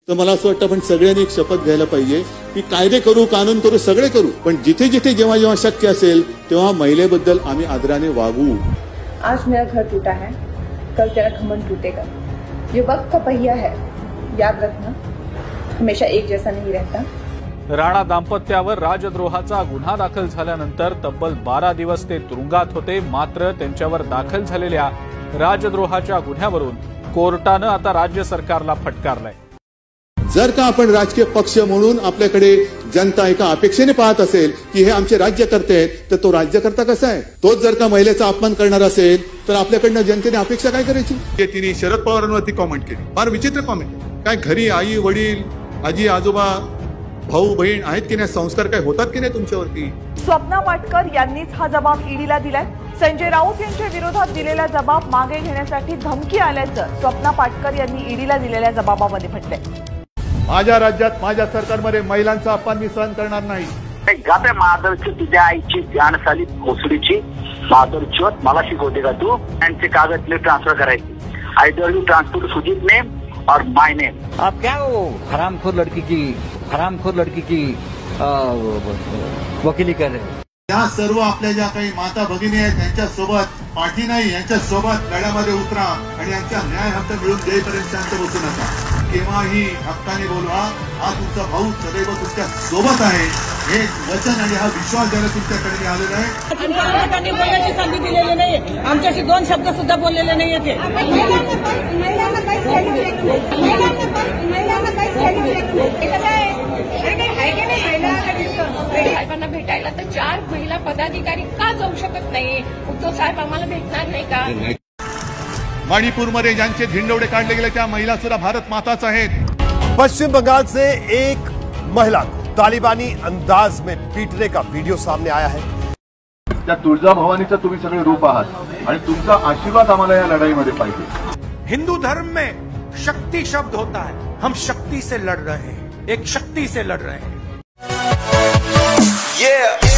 तर मला असं वाटतं आपण सगळ्यांनी एक शपथ घ्यायला पाहिजे की कायदे करू, कानून करू, सगळे करू, पण जिथे जिथे जेव्हा जेव्हा शक्य असेल तेव्हा महिलेबद्दल आम्ही आदराने वागू। आज मेरा घर टूटा है, कल तेरा घमंड टूटेगा। ये वक्त का पहिया है, याद रखना, हमेशा एक जैसा नहीं रहता। राणा दाम्पत्यावर राजद्रोहाचा गुन्हा दाखल झाल्यानंतर तब्बल 12 दिवस ते तुरुंगात होते। मात्र त्यांच्यावर दाखल झालेल्या राजद्रोहाच्या गुन्ह्यावरून कोर्टानं आता राज्य सरकारला फटकारलंय। जर का आपण राजकीय पक्ष म्हणून आपल्याकडे जनता एका अपेक्षेने पाहत असेल की हे आमचे राज्यकर्ते आहेत, तर तो राज्यकर्ता कसा आहे? तोच जर का महिलेचा अपमान करणार असेल तर आपल्याकडनं जनतेने अपेक्षा काय करायची? तिने शरद पवारांवरती कॉमेंट केली, फार विचित्र कॉमेंट। काय घरी आई वडील आजी आजोबा भाऊ बहीण आहेत की नाही, संस्कार काय होतात की नाही तुमच्यावरती? स्वप्ना पाटकर यांनीच हा जबाब ईडीला दिलाय। संजय राऊत यांच्या विरोधात दिलेला जबाब मागे घेण्यासाठी धमकी आल्याचं स्वप्ना पाटकर यांनी ईडीला दिलेल्या जबाबामध्ये म्हटलंय। माझ्या राज्यात माझ्या सरकारमध्ये महिलांचा अपमान मी सहन करणार नाही। गाते माधवची तुझ्या आईची ध्यान साली भोसडीची माधवचोत मला शिकवते का तू? त्यांचे कागद ट्रांसफर करायचे, either you transfer Sujit name or my name. आप क्या वो हरामखोर लड़की की वकिली कर रहे हैं। या सर्व आपल्या ज्या काही माता भगिनी आहेत त्यांच्या सोबत पाठी नाही, यांच्या सोबत लढ्यामध्ये उतरा आणि यांचा न्याय हक्क मिळून देईपर्यंत शांत बसू नका। केव्हाही हक्काने बोलवा, हा तुमचा भाऊ सदैव तुमच्या सोबत आहे, हे वचन आणि हा विश्वास द्यायला तुमच्याकडे मी आलेला आहे। त्यांनी बोलायची संधी दिलेली नाही, आमच्याशी 2 शब्द सुद्धा बोललेले नाहीये ते। साहेबांना भेटायला तर 4 महिला पदाधिकारी का जाऊ शकत नाही? उद्धव साहेब आम्हाला भेटणार नाही का? मणिपूरमध्ये ज्यांचे झिंडवडे काढले गेले त्या महिला सुद्धा भारत माताच आहेत। पश्चिम बंगाल से एक महिला को तालिबानी अंदाज में पीटने का वीडियो सामने आया है। त्या तुळजा भवानीचं तुम्ही सगळे रूप आहात आणि तुमचा आशीर्वाद आम्हाला या लढाईमध्ये पाहिजे। हिंदू धर्म में शक्ति शब्द होता है, हम शक्ति से लड़ रहे हैं, एक शक्ति से लड़ रहे हैं। Yeah.